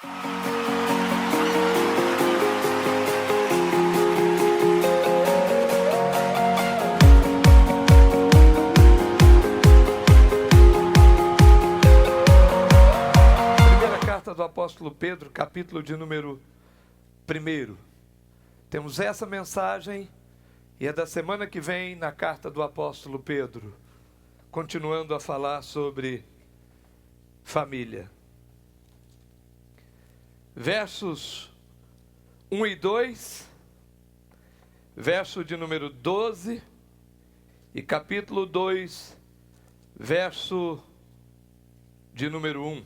Primeira carta do apóstolo Pedro, capítulo de número 1. Temos essa mensagem e é da semana que vem na carta do apóstolo Pedro, continuando a falar sobre família. Versos 1 e 2, verso de número 12 e capítulo 2, verso de número 1.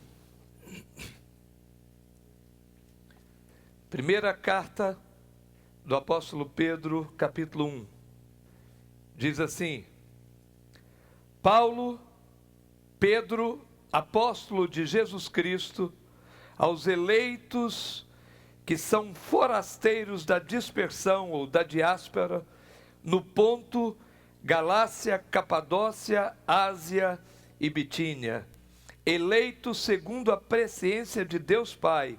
Primeira carta do apóstolo Pedro, capítulo 1. Diz assim: Paulo, Pedro, apóstolo de Jesus Cristo, aos eleitos que são forasteiros da dispersão ou da diáspora, no Ponto, Galácia, Capadócia, Ásia e Bitínia, eleitos segundo a presciência de Deus Pai,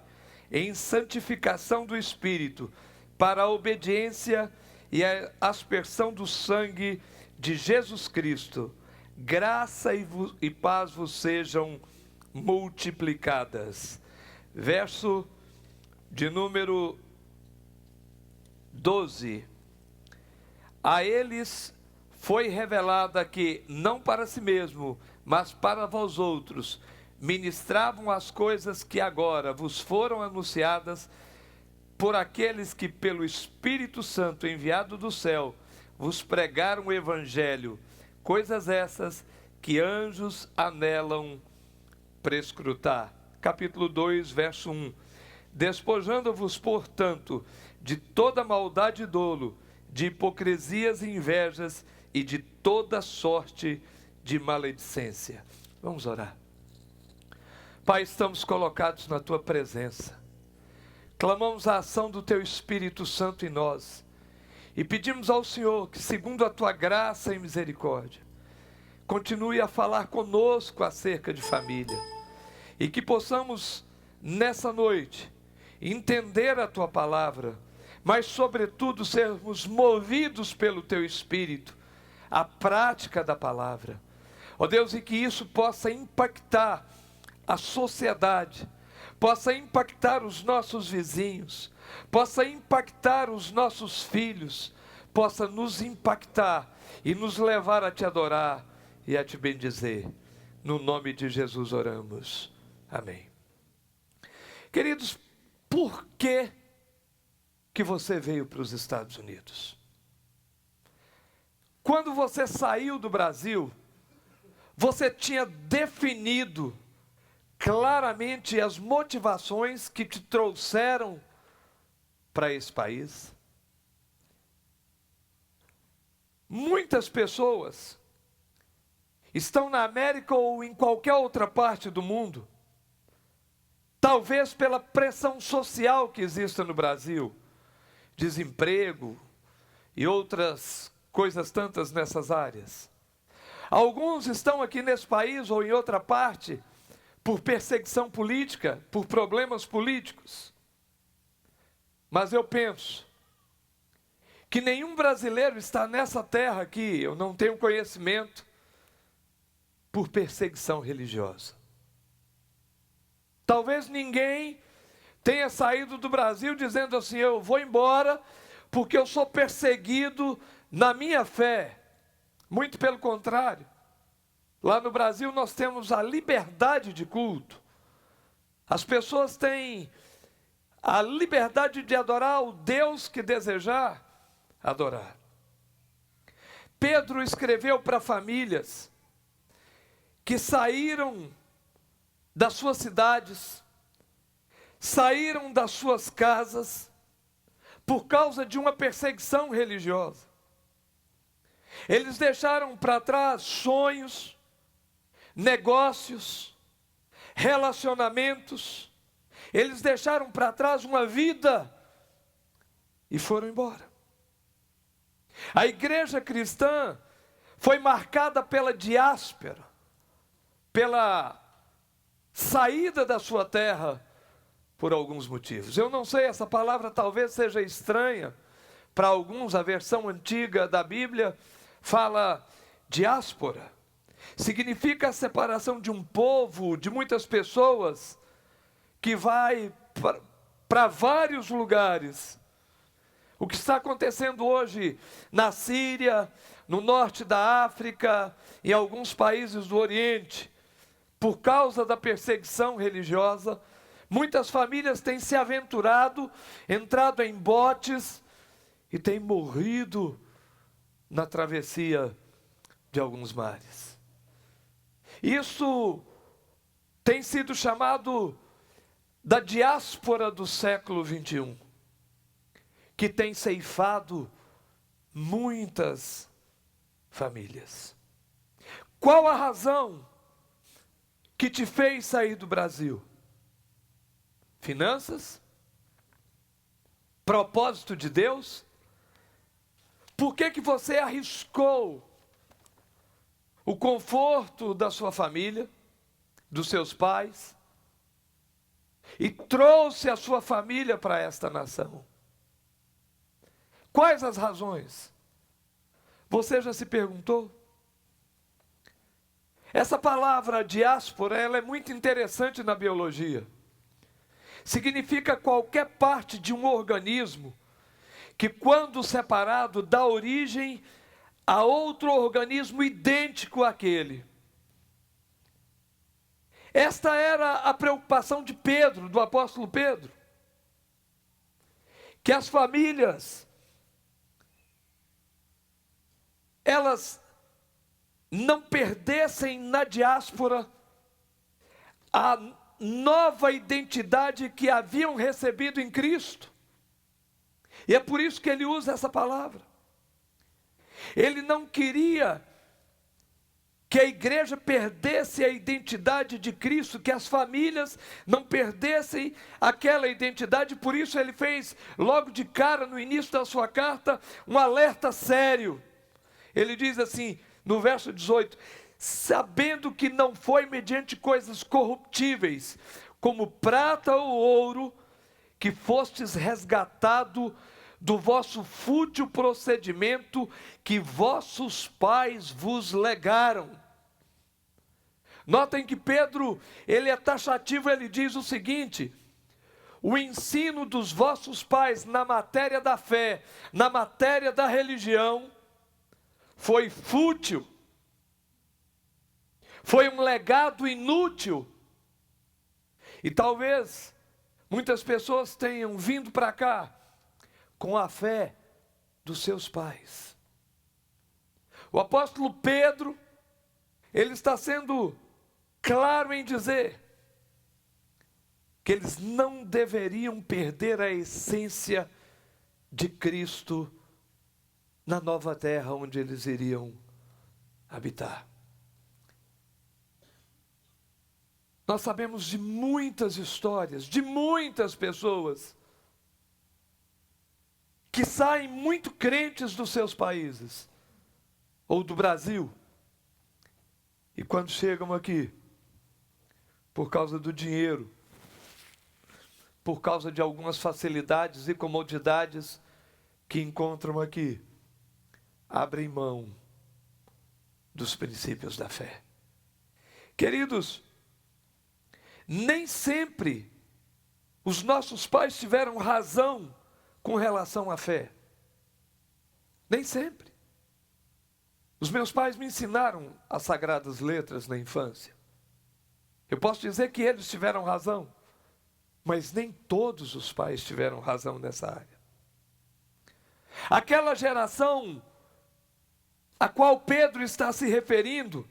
em santificação do Espírito, para a obediência e a aspersão do sangue de Jesus Cristo, graça e paz vos sejam multiplicadas. Verso de número 12. A eles foi revelada que, não para si mesmo, mas para vós outros, ministravam as coisas que agora vos foram anunciadas por aqueles que, pelo Espírito Santo enviado do céu, vos pregaram o Evangelho, coisas essas que anjos anelam prescrutar. Capítulo 2, verso 1. Despojando-vos, portanto, de toda maldade e dolo, de hipocrisias e invejas e de toda sorte de maledicência. Vamos orar. Pai, estamos colocados na Tua presença. Clamamos a ação do Teu Espírito Santo em nós. E pedimos ao Senhor que, segundo a Tua graça e misericórdia, continue a falar conosco acerca de família. E que possamos, nessa noite, entender a Tua palavra, mas, sobretudo, sermos movidos pelo Teu Espírito, à prática da palavra. Ó Deus, e que isso possa impactar a sociedade, possa impactar os nossos vizinhos, possa impactar os nossos filhos, possa nos impactar e nos levar a Te adorar e a Te bendizer. No nome de Jesus oramos. Amém. Queridos, por que você veio para os Estados Unidos? Quando você saiu do Brasil, você tinha definido claramente as motivações que te trouxeram para esse país? Muitas pessoas estão na América ou em qualquer outra parte do mundo, talvez pela pressão social que existe no Brasil, desemprego e outras coisas tantas nessas áreas. Alguns estão aqui nesse país ou em outra parte por perseguição política, por problemas políticos. Mas eu penso que nenhum brasileiro está nessa terra aqui, eu não tenho conhecimento, por perseguição religiosa. Talvez ninguém tenha saído do Brasil dizendo assim: eu vou embora porque eu sou perseguido na minha fé. Muito pelo contrário. Lá no Brasil nós temos a liberdade de culto. As pessoas têm a liberdade de adorar o Deus que desejar adorar. Pedro escreveu para famílias que saíram das suas cidades, saíram das suas casas, por causa de uma perseguição religiosa. Eles deixaram para trás sonhos, negócios, relacionamentos. Eles deixaram para trás uma vida e foram embora. A igreja cristã foi marcada pela diáspora, pela saída da sua terra por alguns motivos. Eu não sei, essa palavra talvez seja estranha para alguns, a versão antiga da Bíblia fala diáspora. Significa a separação de um povo, de muitas pessoas, que vai para vários lugares. O que está acontecendo hoje na Síria, no norte da África, em alguns países do Oriente, por causa da perseguição religiosa, muitas famílias têm se aventurado, entrado em botes e têm morrido na travessia de alguns mares. Isso tem sido chamado da diáspora do século 21, que tem ceifado muitas famílias. Qual a razão que te fez sair do Brasil? Finanças? Propósito de Deus? Por que você arriscou o conforto da sua família, dos seus pais, e trouxe a sua família para esta nação? Quais as razões? Você já se perguntou? Essa palavra diáspora, ela é muito interessante na biologia. Significa qualquer parte de um organismo que, quando separado, dá origem a outro organismo idêntico àquele. Esta era a preocupação de Pedro, do apóstolo Pedro. Que as famílias, elas não perdessem na diáspora a nova identidade que haviam recebido em Cristo. E é por isso que ele usa essa palavra. Ele não queria que a igreja perdesse a identidade de Cristo, que as famílias não perdessem aquela identidade. Por isso ele fez, logo de cara, no início da sua carta, um alerta sério. Ele diz assim, no verso 18: sabendo que não foi mediante coisas corruptíveis, como prata ou ouro, que fostes resgatado do vosso fútil procedimento que vossos pais vos legaram. Notem que Pedro, ele é taxativo, ele diz o seguinte: o ensino dos vossos pais na matéria da fé, na matéria da religião, foi fútil, foi um legado inútil. E talvez muitas pessoas tenham vindo para cá com a fé dos seus pais. O apóstolo Pedro, ele está sendo claro em dizer que eles não deveriam perder a essência de Cristo na nova terra onde eles iriam habitar. Nós sabemos de muitas histórias, de muitas pessoas que saem muito crentes dos seus países, ou do Brasil, e quando chegam aqui, por causa do dinheiro, por causa de algumas facilidades e comodidades que encontram aqui, abrem mão dos princípios da fé. Queridos, nem sempre os nossos pais tiveram razão com relação à fé. Nem sempre. Os meus pais me ensinaram as sagradas letras na infância. Eu posso dizer que eles tiveram razão, mas nem todos os pais tiveram razão nessa área. Aquela geração a qual Pedro está se referindo,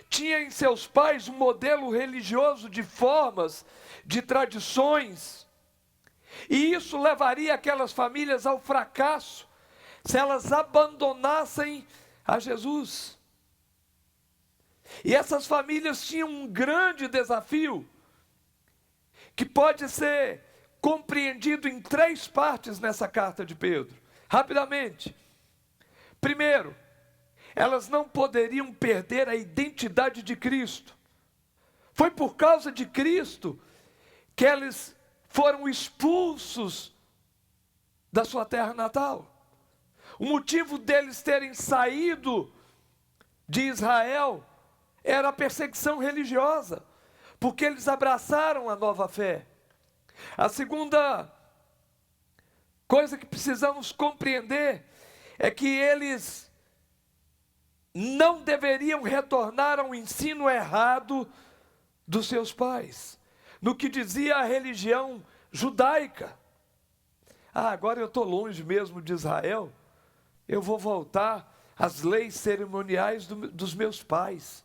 tinha em seus pais um modelo religioso de formas, de tradições, e isso levaria aquelas famílias ao fracasso, se elas abandonassem a Jesus. E essas famílias tinham um grande desafio, que pode ser compreendido em 3 partes nessa carta de Pedro. Rapidamente. Primeiro, elas não poderiam perder a identidade de Cristo. Foi por causa de Cristo que eles foram expulsos da sua terra natal. O motivo deles terem saído de Israel era a perseguição religiosa, porque eles abraçaram a nova fé. A segunda coisa que precisamos compreender é que eles não deveriam retornar ao ensino errado dos seus pais, no que dizia a religião judaica. Agora eu estou longe mesmo de Israel, eu vou voltar às leis cerimoniais dos meus pais,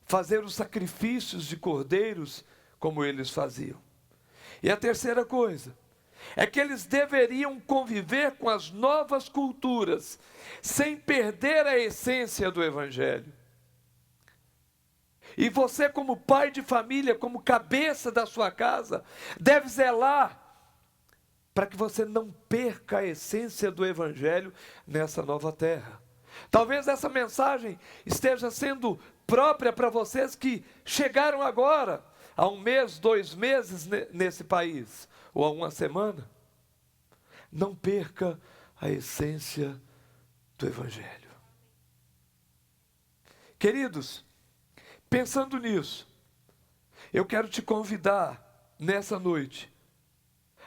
fazer os sacrifícios de cordeiros como eles faziam. E a terceira coisa é que eles deveriam conviver com as novas culturas, sem perder a essência do Evangelho. E você, como pai de família, como cabeça da sua casa, deve zelar para que você não perca a essência do Evangelho nessa nova terra. Talvez essa mensagem esteja sendo própria para vocês que chegaram agora, há 1 mês, 2 meses nesse país, ou há 1 semana. Não perca a essência do Evangelho. Queridos, pensando nisso, eu quero te convidar nessa noite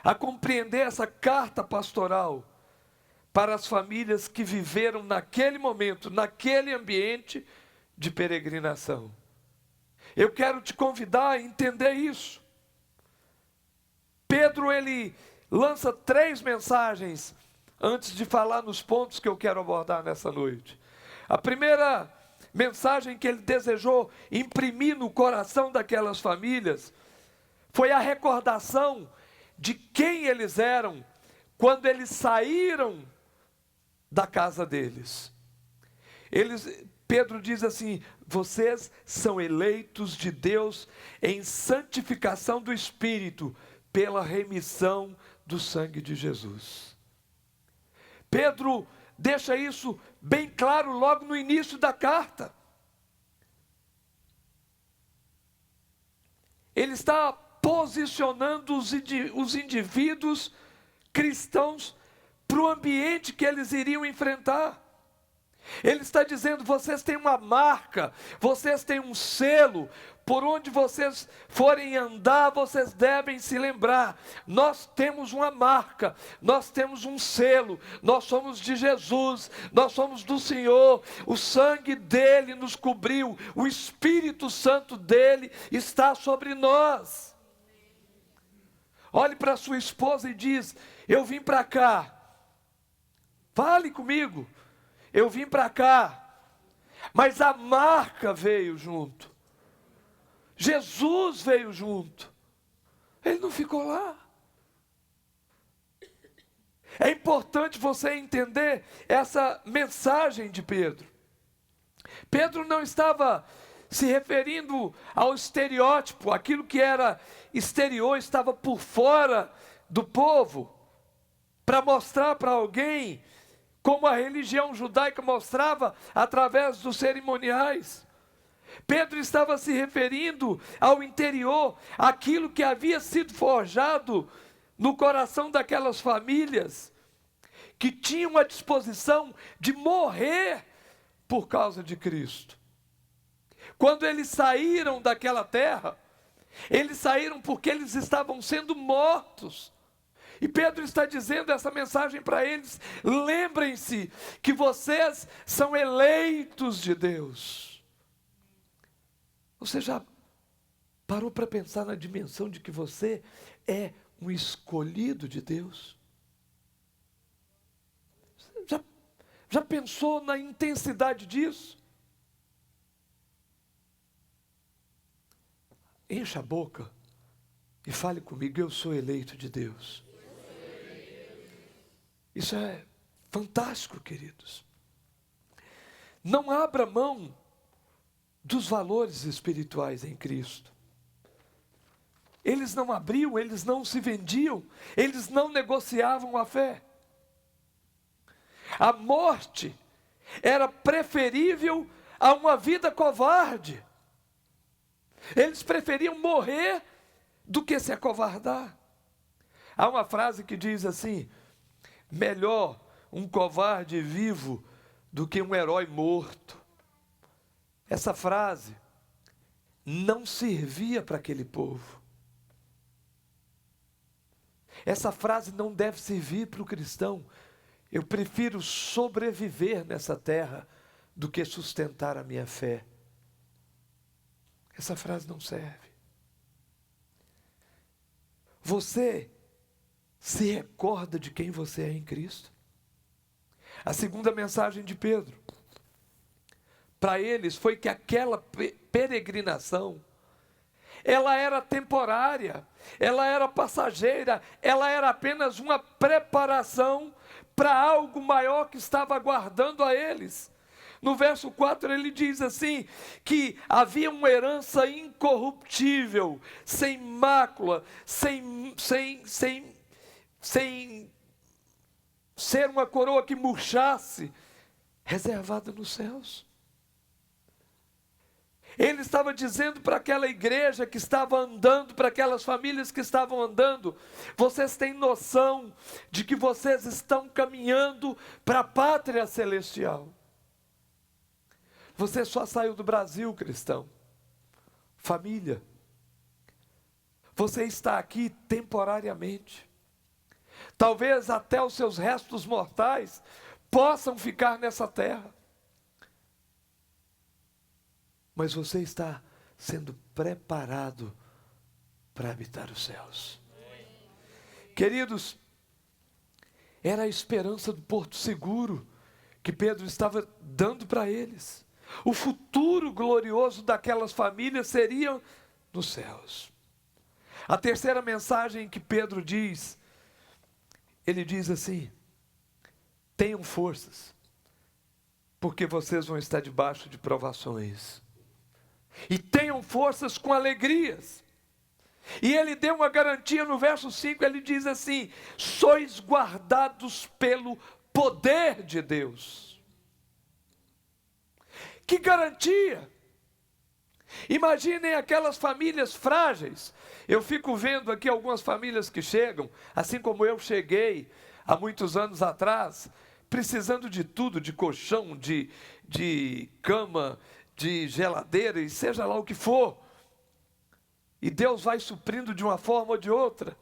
a compreender essa carta pastoral para as famílias que viveram naquele momento, naquele ambiente de peregrinação. Eu quero te convidar a entender isso. Pedro, ele lança 3 mensagens antes de falar nos pontos que eu quero abordar nessa noite. A primeira mensagem que ele desejou imprimir no coração daquelas famílias foi a recordação de quem eles eram quando eles saíram da casa deles. Pedro diz assim: vocês são eleitos de Deus em santificação do Espírito, pela remissão do sangue de Jesus. Pedro deixa isso bem claro logo no início da carta. Ele está posicionando os indivíduos cristãos para o ambiente que eles iriam enfrentar. Ele está dizendo: vocês têm uma marca, vocês têm um selo, por onde vocês forem andar, vocês devem se lembrar, nós temos uma marca, nós temos um selo, nós somos de Jesus, nós somos do Senhor, o sangue dele nos cobriu, o Espírito Santo dele está sobre nós. Olhe para sua esposa e diz: eu vim para cá. Fale comigo. Eu vim para cá, mas a marca veio junto. Jesus veio junto. Ele não ficou lá. É importante você entender essa mensagem de Pedro. Pedro não estava se referindo ao estereótipo, aquilo que era exterior estava por fora do povo, para mostrar para alguém como a religião judaica mostrava através dos cerimoniais. Pedro estava se referindo ao interior, aquilo que havia sido forjado no coração daquelas famílias, que tinham a disposição de morrer por causa de Cristo. Quando eles saíram daquela terra, eles saíram porque eles estavam sendo mortos. E Pedro está dizendo essa mensagem para eles: lembrem-se que vocês são eleitos de Deus. Você já parou para pensar na dimensão de que você é um escolhido de Deus? Já pensou na intensidade disso? Encha a boca e fale comigo: eu sou eleito de Deus. Isso é fantástico, queridos. Não abra mão dos valores espirituais em Cristo. Eles não abriam, eles não se vendiam, eles não negociavam a fé. A morte era preferível a uma vida covarde. Eles preferiam morrer do que se acovardar. Há uma frase que diz assim: melhor um covarde vivo do que um herói morto. Essa frase não servia para aquele povo. Essa frase não deve servir para o cristão. Eu prefiro sobreviver nessa terra do que sustentar a minha fé. Essa frase não serve. Você se recorda de quem você é em Cristo? A segunda mensagem de Pedro para eles foi que aquela peregrinação, ela era temporária, ela era passageira, ela era apenas uma preparação para algo maior que estava aguardando a eles. No verso 4 ele diz assim, que havia uma herança incorruptível, sem mácula, sem ser uma coroa que murchasse, reservada nos céus. Ele estava dizendo para aquela igreja que estava andando, para aquelas famílias que estavam andando: vocês têm noção de que vocês estão caminhando para a pátria celestial. Você só saiu do Brasil, cristão. Família. Você está aqui temporariamente. Talvez até os seus restos mortais possam ficar nessa terra. Mas você está sendo preparado para habitar os céus. Queridos, era a esperança do porto seguro que Pedro estava dando para eles. O futuro glorioso daquelas famílias seria nos céus. A terceira mensagem que Pedro diz, ele diz assim: tenham forças, porque vocês vão estar debaixo de provações. E tenham forças com alegrias. E ele deu uma garantia no verso 5, ele diz assim: sois guardados pelo poder de Deus. Que garantia! Imaginem aquelas famílias frágeis. Eu fico vendo aqui algumas famílias que chegam, assim como eu cheguei há muitos anos atrás, precisando de tudo, de colchão, de cama, de geladeira e seja lá o que for. E Deus vai suprindo de uma forma ou de outra.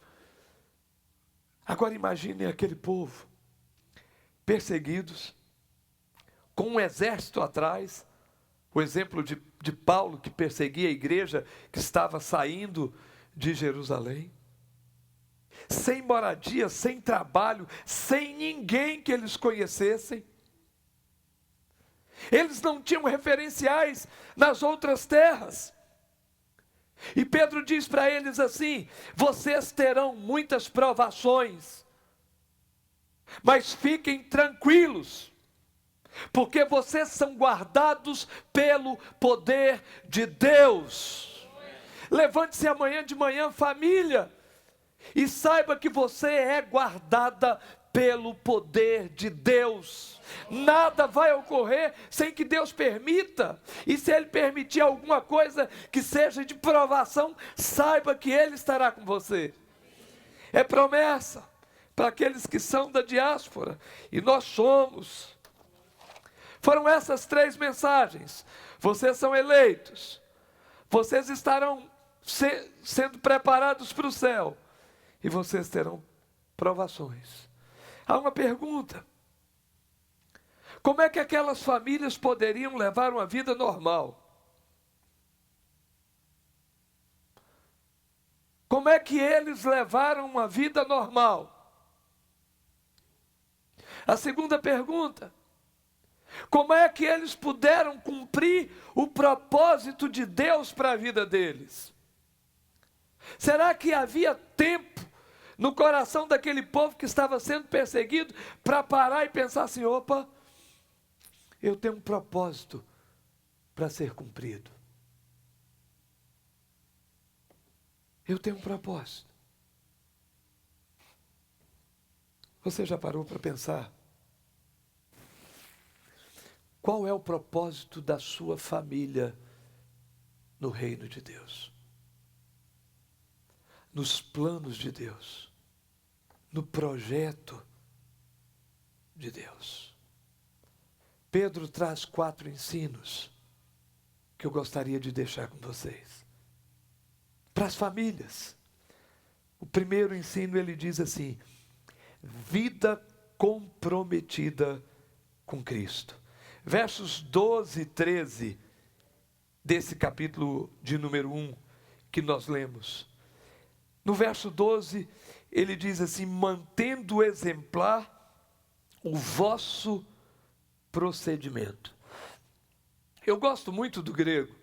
Agora imaginem aquele povo, perseguidos, com um exército atrás. O exemplo de Paulo, que perseguia a igreja que estava saindo de Jerusalém. Sem moradia, sem trabalho, sem ninguém que eles conhecessem. Eles não tinham referenciais nas outras terras. E Pedro diz para eles assim: vocês terão muitas provações, mas fiquem tranquilos, porque vocês são guardados pelo poder de Deus. Levante-se amanhã de manhã, família, e saiba que você é guardada pelo poder de Deus. Nada vai ocorrer sem que Deus permita. E se Ele permitir alguma coisa que seja de provação, saiba que Ele estará com você. É promessa para aqueles que são da diáspora, e nós somos. Foram essas 3 mensagens. Vocês são eleitos. Vocês estarão sendo preparados para o céu. E vocês terão provações. Há uma pergunta: como é que aquelas famílias poderiam levar uma vida normal? Como é que eles levaram uma vida normal? A segunda pergunta: como é que eles puderam cumprir o propósito de Deus para a vida deles? Será que havia tempo no coração daquele povo que estava sendo perseguido para parar e pensar assim: opa, eu tenho um propósito para ser cumprido. Eu tenho um propósito. Você já parou para pensar? Qual é o propósito da sua família no reino de Deus? nos planos de Deus, no projeto de Deus. Pedro traz 4 ensinos que eu gostaria de deixar com vocês. Para as famílias. O primeiro ensino, ele diz assim: vida comprometida com Cristo. Versos 12 e 13 desse capítulo de número 1 que nós lemos. No verso 12, ele diz assim: mantendo exemplar o vosso procedimento. Eu gosto muito do grego,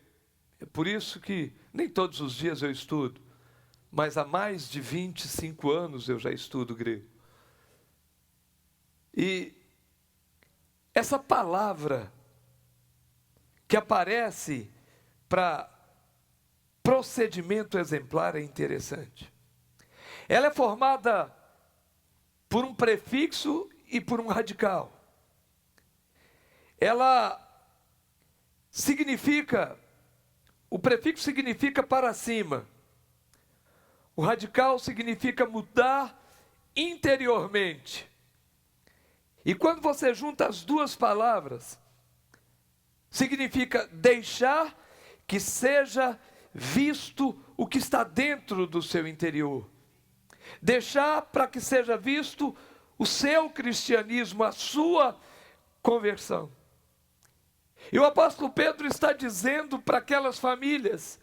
é por isso que nem todos os dias eu estudo, mas há mais de 25 anos eu já estudo grego. E essa palavra que aparece para procedimento exemplar é interessante. Ela é formada por um prefixo e por um radical. Ela significa, o prefixo significa para cima. O radical significa mudar interiormente. E quando você junta as duas palavras, significa deixar que seja visto o que está dentro do seu interior. Deixar para que seja visto o seu cristianismo, a sua conversão. E o apóstolo Pedro está dizendo para aquelas famílias: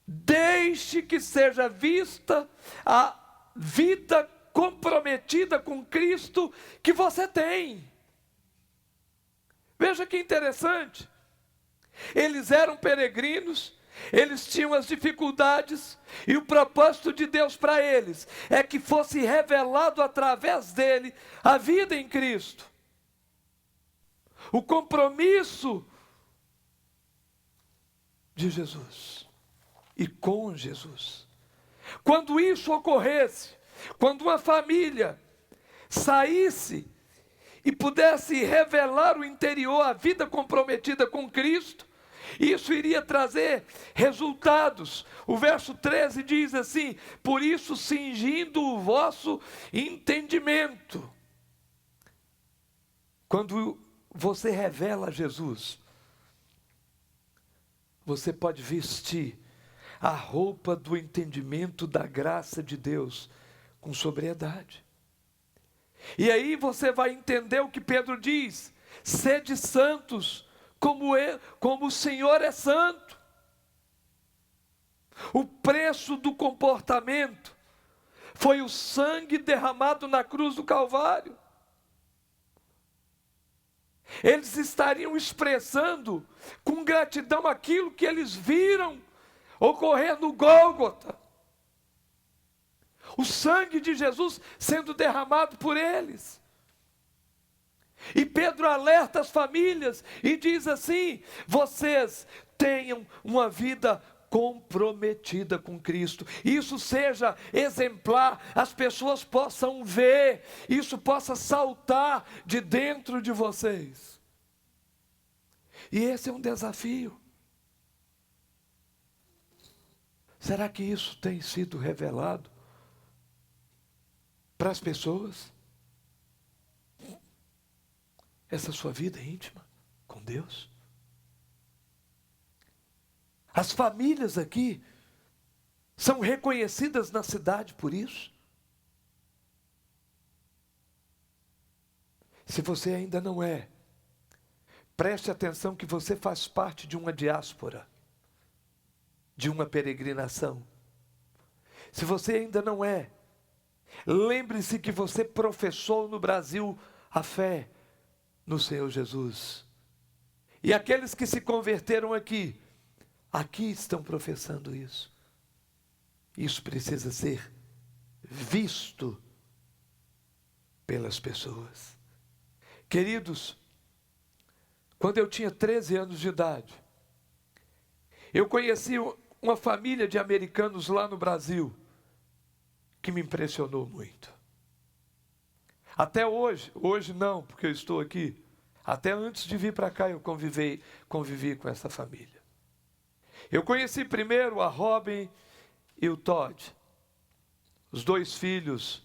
deixe que seja vista a vida comprometida com Cristo que você tem. Veja que interessante. Eles eram peregrinos, eles tinham as dificuldades, e o propósito de Deus para eles é que fosse revelado através dele a vida em Cristo. O compromisso de Jesus e com Jesus. Quando isso ocorresse, quando uma família saísse e pudesse revelar o interior, a vida comprometida com Cristo, isso iria trazer resultados. O verso 13 diz assim: por isso cingindo o vosso entendimento. Quando você revela Jesus, você pode vestir a roupa do entendimento da graça de Deus com sobriedade. E aí você vai entender o que Pedro diz: sede santos, como o Senhor é santo. O preço do comportamento foi o sangue derramado na cruz do Calvário. Eles estariam expressando com gratidão aquilo que eles viram ocorrer no Gólgota. O sangue de Jesus sendo derramado por eles. E Pedro alerta as famílias e diz assim: vocês tenham uma vida comprometida com Cristo. Isso seja exemplar, as pessoas possam ver, isso possa saltar de dentro de vocês. E esse é um desafio. Será que isso tem sido revelado para as pessoas? Essa sua vida íntima com Deus? As famílias aqui são reconhecidas na cidade por isso? Se você ainda não é, preste atenção que você faz parte de uma diáspora, de uma peregrinação. Se você ainda não é, lembre-se que você professou no Brasil a fé no Senhor Jesus. E aqueles que se converteram aqui estão professando isso. Isso precisa ser visto pelas pessoas. Queridos, quando eu tinha 13 anos de idade, eu conheci uma família de americanos lá no Brasil, que me impressionou muito. Até hoje não, porque eu estou aqui, até antes de vir para cá eu convivi com essa família. Eu conheci primeiro a Robin e o Todd. os 2 filhos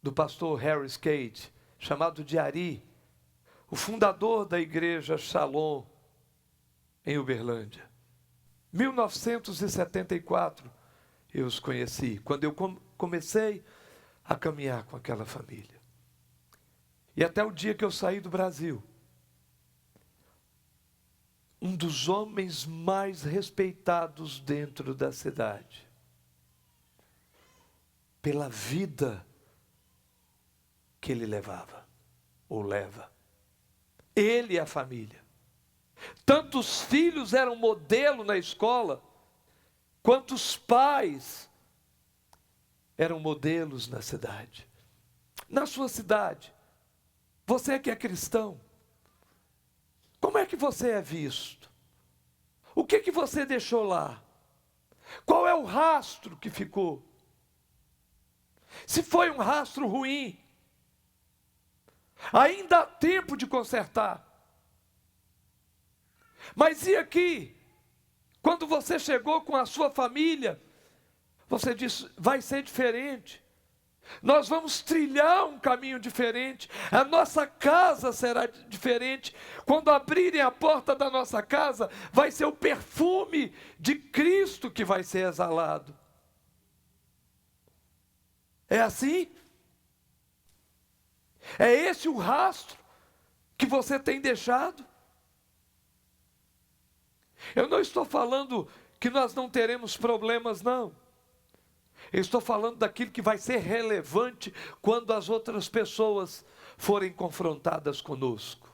do pastor Harris Cade, chamado de Ari, o fundador da igreja Shalom, em Uberlândia. 1974, eu os conheci, quando eu comecei a caminhar com aquela família. E até o dia que eu saí do Brasil, um dos homens mais respeitados dentro da cidade, pela vida que ele levava, ou leva. Ele e a família. Tanto os filhos eram modelo na escola, quanto os pais eram modelos na cidade. Na sua cidade, você que é cristão, como é que você é visto? O que você deixou lá? Qual é o rastro que ficou? Se foi um rastro ruim, ainda há tempo de consertar. Mas e aqui? Quando você chegou com a sua família, você disse, vai ser diferente. Nós vamos trilhar um caminho diferente. A nossa casa será diferente. Quando abrirem a porta da nossa casa, vai ser o perfume de Cristo que vai ser exalado. É assim? É esse o rastro que você tem deixado? Eu não estou falando que nós não teremos problemas, não. Eu estou falando daquilo que vai ser relevante quando as outras pessoas forem confrontadas conosco.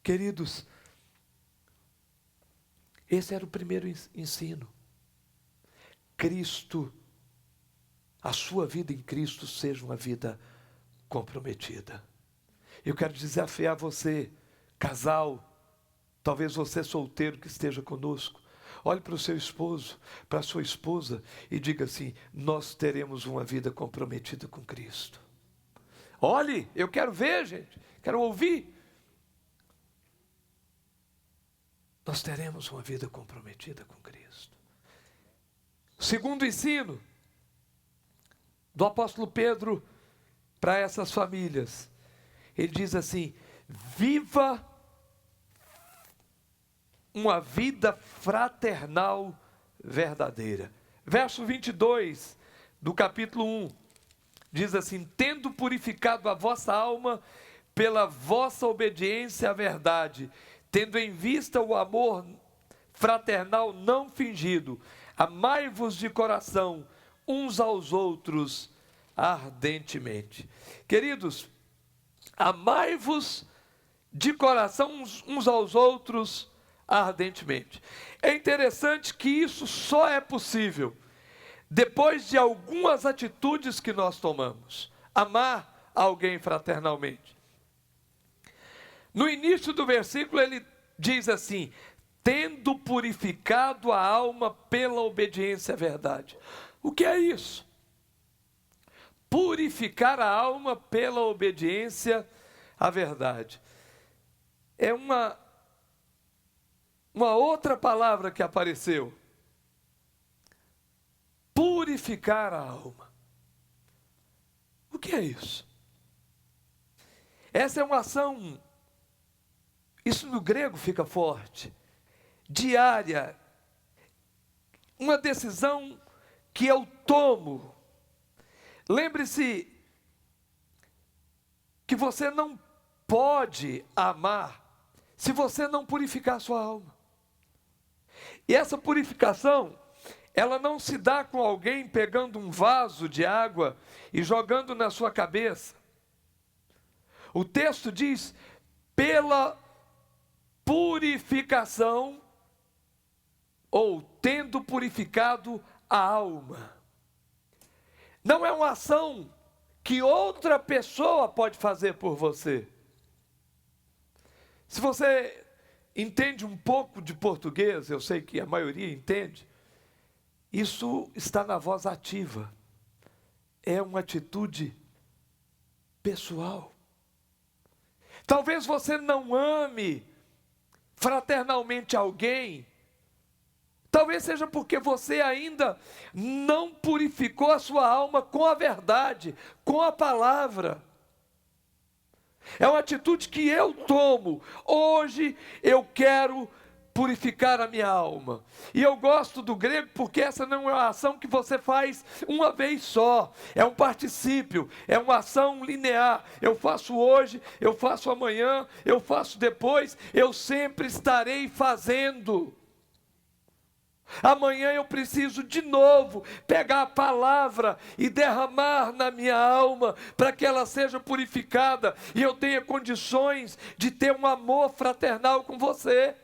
Queridos, esse era o primeiro ensino. Cristo, a sua vida em Cristo seja uma vida comprometida. Eu quero desafiar você, casal, talvez você solteiro que esteja conosco, olhe para o seu esposo, para a sua esposa e diga assim, nós teremos uma vida comprometida com Cristo. Olhe, eu quero ver, gente, quero ouvir. Nós teremos uma vida comprometida com Cristo. Segundo ensino do apóstolo Pedro para essas famílias, ele diz assim, viva uma vida fraternal verdadeira. Verso 22 do capítulo 1, diz assim, tendo purificado a vossa alma pela vossa obediência à verdade, tendo em vista o amor fraternal não fingido, amai-vos de coração uns aos outros ardentemente. Queridos, amai-vos de coração uns aos outros ardentemente. É interessante que isso só é possível depois de algumas atitudes que nós tomamos. Amar alguém fraternalmente. No início do versículo ele diz assim, tendo purificado a alma pela obediência à verdade. O que é isso? Purificar a alma pela obediência à verdade. É uma outra palavra que apareceu. Purificar a alma. O que é isso? Essa é uma ação, isso no grego fica forte, diária, uma decisão que eu tomo. Lembre-se que você não pode amar se você não purificar a sua alma. E essa purificação, ela não se dá com alguém pegando um vaso de água e jogando na sua cabeça. O texto diz, pela purificação, ou tendo purificado a alma. Não é uma ação que outra pessoa pode fazer por você. Se você entende um pouco de português, eu sei que a maioria entende, isso está na voz ativa. É uma atitude pessoal. Talvez você não ame fraternalmente alguém, Talvez seja porque você ainda não purificou a sua alma com a verdade, com a palavra. É uma atitude que eu tomo. Hoje eu quero purificar a minha alma. E eu gosto do grego porque essa não é uma ação que você faz uma vez só. É um particípio, é uma ação linear. Eu faço hoje, eu faço amanhã, eu faço depois, eu sempre estarei fazendo. Amanhã eu preciso de novo pegar a palavra e derramar na minha alma para que ela seja purificada e eu tenha condições de ter um amor fraternal com você.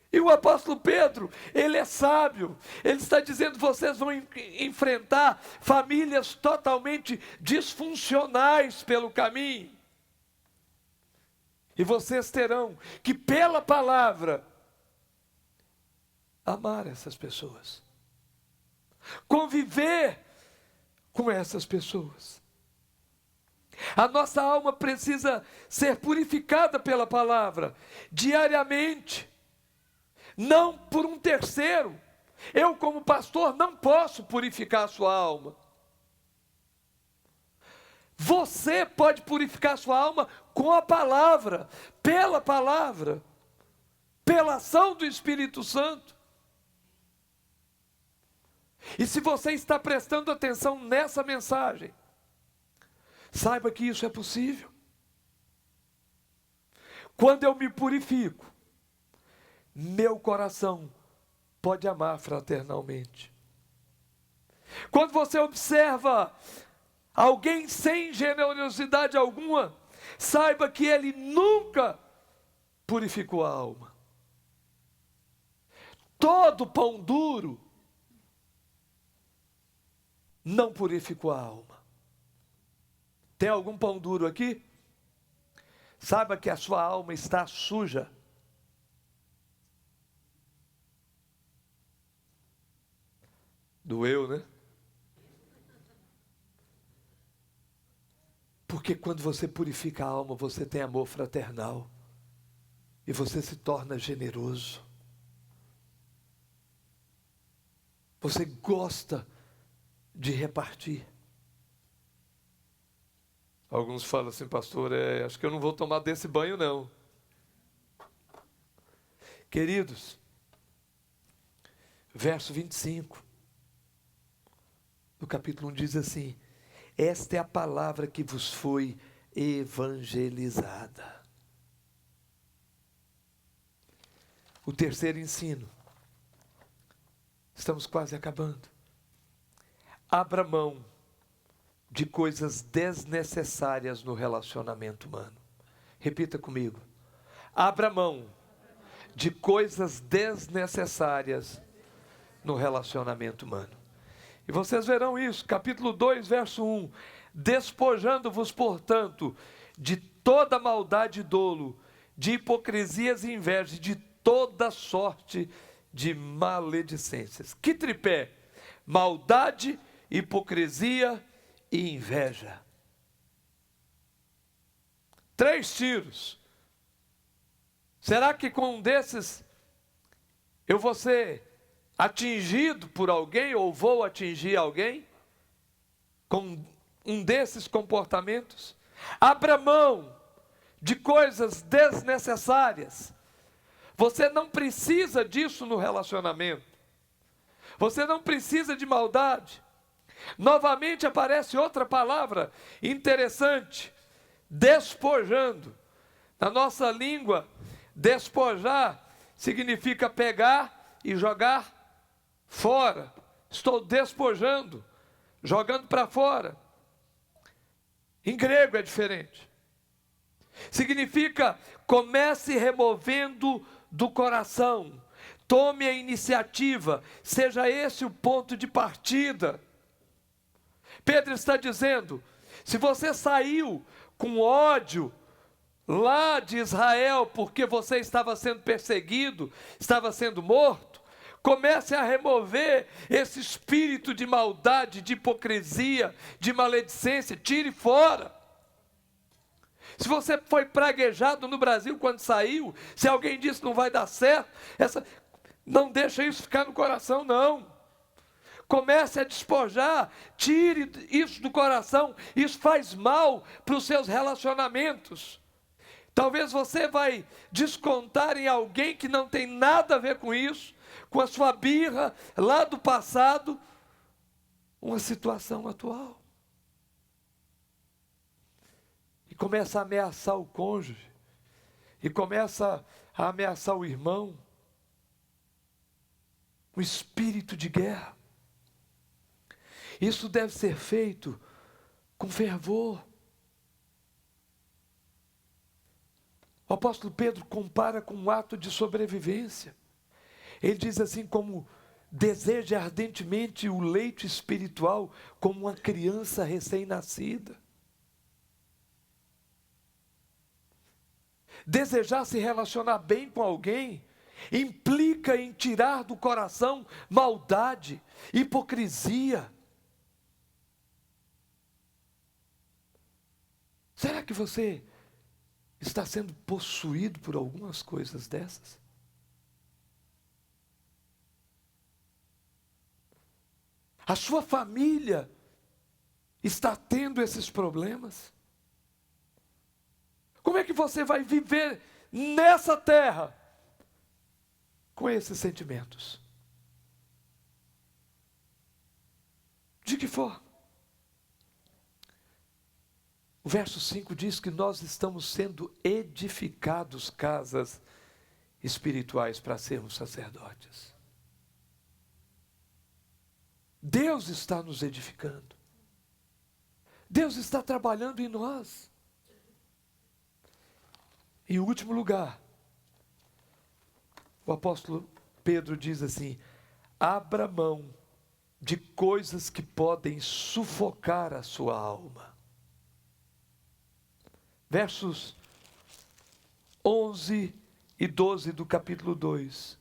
E o apóstolo Pedro, ele é sábio, ele está dizendo: vocês vão enfrentar famílias totalmente disfuncionais pelo caminho. E vocês terão que, pela palavra, amar essas pessoas, conviver com essas pessoas. A nossa alma precisa ser purificada pela palavra, diariamente, não por um terceiro. Eu, como pastor, não posso purificar a sua alma. Você pode purificar a sua alma com a palavra, pela ação do Espírito Santo. E se você está prestando atenção nessa mensagem, saiba que isso é possível. Quando eu me purifico, meu coração pode amar fraternalmente. Quando você observa alguém sem generosidade alguma, saiba que ele nunca purificou a alma. Todo pão duro não purificou a alma. Tem algum pão duro aqui? Saiba que a sua alma está suja. Doeu, né? Porque quando você purifica a alma, você tem amor fraternal. E você se torna generoso. Você gosta de repartir. Alguns falam assim: pastor, acho que eu não vou tomar desse banho não. Queridos, verso 25 do capítulo 1 diz assim: esta é a palavra que vos foi evangelizada. O terceiro ensino, estamos quase acabando. Abra mão de coisas desnecessárias no relacionamento humano. Repita comigo. Abra mão de coisas desnecessárias no relacionamento humano. E vocês verão isso, capítulo 2, verso 1. Despojando-vos, portanto, de toda maldade e dolo, de hipocrisias e inveja, de toda sorte de maledicências. Que tripé? Maldade, hipocrisia e inveja. 3 tiros. Será que com um desses eu vou ser atingido por alguém ou vou atingir alguém? Com um desses comportamentos? Abra mão de coisas desnecessárias. Você não precisa disso no relacionamento. Você não precisa de maldade. Novamente aparece outra palavra interessante: despojando. Na nossa língua, despojar significa pegar e jogar fora. Estou despojando, jogando para fora. Em grego é diferente. Significa comece removendo do coração. Tome a iniciativa, seja esse o ponto de partida. Pedro está dizendo: se você saiu com ódio lá de Israel, porque você estava sendo perseguido, estava sendo morto, comece a remover esse espírito de maldade, de hipocrisia, de maledicência, tire fora. Se você foi praguejado no Brasil quando saiu, se alguém disse não vai dar certo, Não deixa isso ficar no coração, não. Comece a despojar, tire isso do coração, isso faz mal para os seus relacionamentos. Talvez você vai descontar em alguém que não tem nada a ver com isso, com a sua birra lá do passado, uma situação atual. E começa a ameaçar o cônjuge, e começa a ameaçar o irmão. Um espírito de guerra. Isso deve ser feito com fervor. O apóstolo Pedro compara com um ato de sobrevivência. Ele diz assim: como deseja ardentemente o leite espiritual, como uma criança recém-nascida. Desejar se relacionar bem com alguém implica em tirar do coração maldade, hipocrisia. Será que você está sendo possuído por algumas coisas dessas? A sua família está tendo esses problemas? Como é que você vai viver nessa terra com esses sentimentos? De que forma? O verso 5 diz que nós estamos sendo edificados casas espirituais para sermos sacerdotes. Deus está nos edificando. Deus está trabalhando em nós. Em último lugar, o apóstolo Pedro diz assim: abra mão de coisas que podem sufocar a sua alma. Versos 11 e 12 do capítulo 2.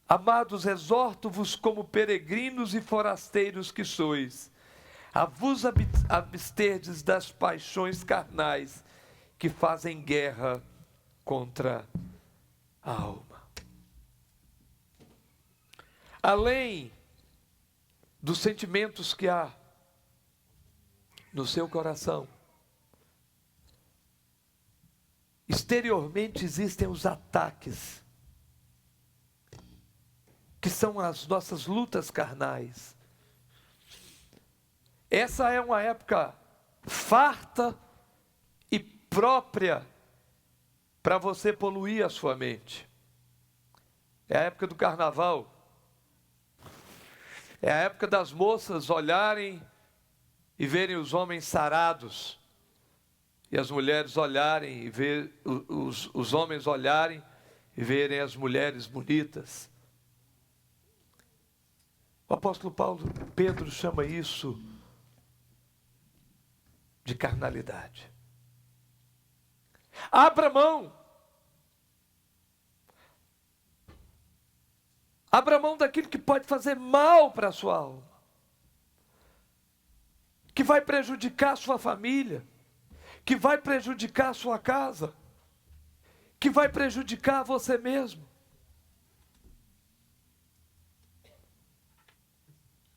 Amados, exorto-vos como peregrinos e forasteiros que sois, a vos absterdes das paixões carnais que fazem guerra contra a alma. Além dos sentimentos que há no seu coração, exteriormente existem os ataques, que são as nossas lutas carnais. Essa é uma época farta e própria para você poluir a sua mente. É a época do carnaval. É a época das moças olharem e verem os homens sarados. E as mulheres olharem e ver os homens olharem e verem as mulheres bonitas. O apóstolo Pedro chama isso de carnalidade. Abra mão. Abra mão daquilo que pode fazer mal para a sua alma, que vai prejudicar a sua família, que vai prejudicar a sua casa, que vai prejudicar você mesmo.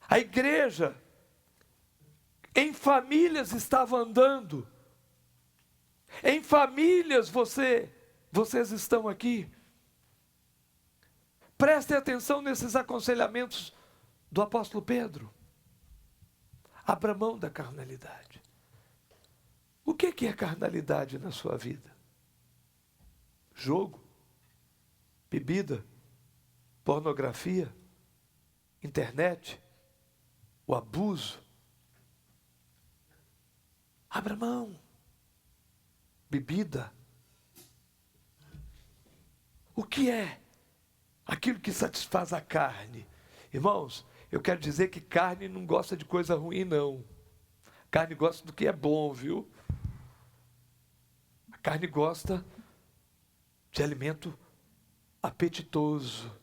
A igreja, em famílias estava andando, em famílias vocês estão aqui. Prestem atenção nesses aconselhamentos do apóstolo Pedro. Abra mão da carnalidade. O que é carnalidade na sua vida? Jogo, bebida, pornografia, internet, o abuso. Abra mão. Bebida. O que é aquilo que satisfaz a carne? Irmãos, eu quero dizer que carne não gosta de coisa ruim, não. Carne gosta do que é bom, viu? A carne gosta de alimento apetitoso,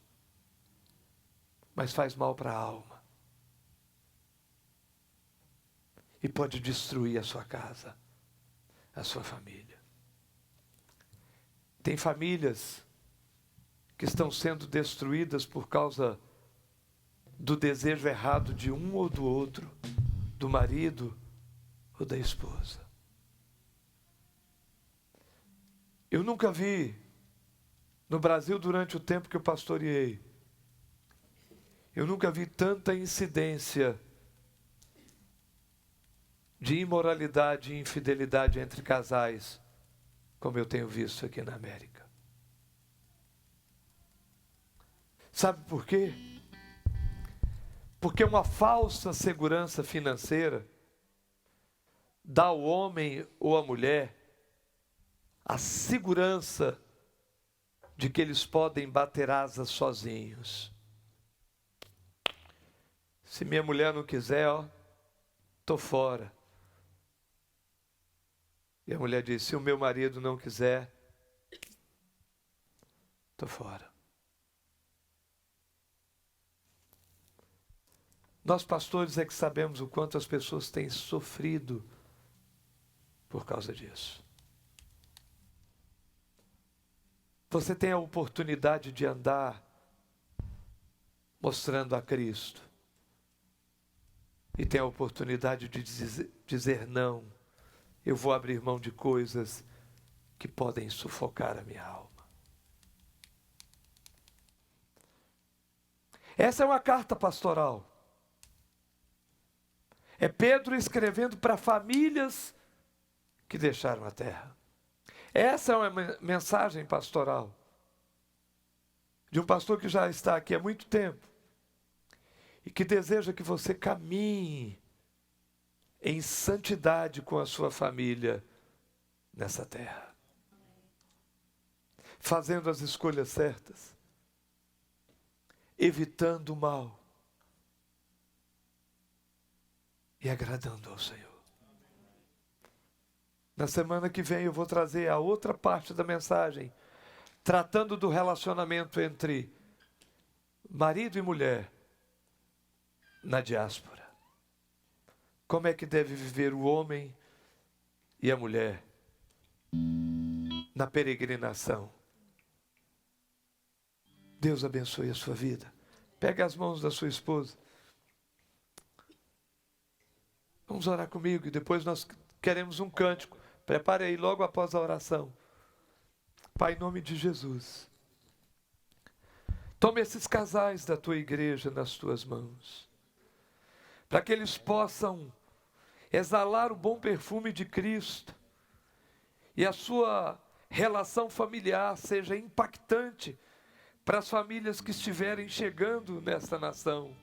mas faz mal para a alma. E pode destruir a sua casa, a sua família. Tem famílias que estão sendo destruídas por causa do desejo errado de um ou do outro, do marido ou da esposa. Eu nunca vi no Brasil, durante o tempo que eu pastoreei, eu nunca vi tanta incidência de imoralidade e infidelidade entre casais como eu tenho visto aqui na América. Sabe por quê? Porque uma falsa segurança financeira dá ao homem ou à mulher a segurança de que eles podem bater asas sozinhos. Se minha mulher não quiser, tô fora. E a mulher diz: se o meu marido não quiser, tô fora. Nós pastores é que sabemos o quanto as pessoas têm sofrido por causa disso. Você tem a oportunidade de andar mostrando a Cristo. E tem a oportunidade de dizer não. Eu vou abrir mão de coisas que podem sufocar a minha alma. Essa é uma carta pastoral. É Pedro escrevendo para famílias que deixaram a terra. Essa é uma mensagem pastoral de um pastor que já está aqui há muito tempo e que deseja que você caminhe em santidade com a sua família nessa terra, fazendo as escolhas certas, evitando o mal e agradando ao Senhor. Na semana que vem eu vou trazer a outra parte da mensagem, tratando do relacionamento entre marido e mulher na diáspora. Como é que deve viver o homem e a mulher na peregrinação? Deus abençoe a sua vida. Pega as mãos da sua esposa. Vamos orar comigo e depois nós queremos um cântico. Prepare aí logo após a oração. Pai, em nome de Jesus, tome esses casais da tua igreja nas tuas mãos, para que eles possam exalar o bom perfume de Cristo e a sua relação familiar seja impactante para as famílias que estiverem chegando nesta nação,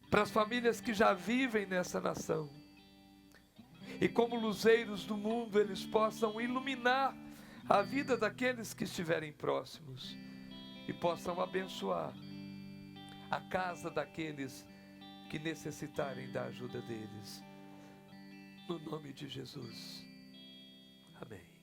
para as famílias que já vivem nessa nação. E como luzeiros do mundo, eles possam iluminar a vida daqueles que estiverem próximos e possam abençoar a casa daqueles que necessitarem da ajuda deles. No nome de Jesus. Amém.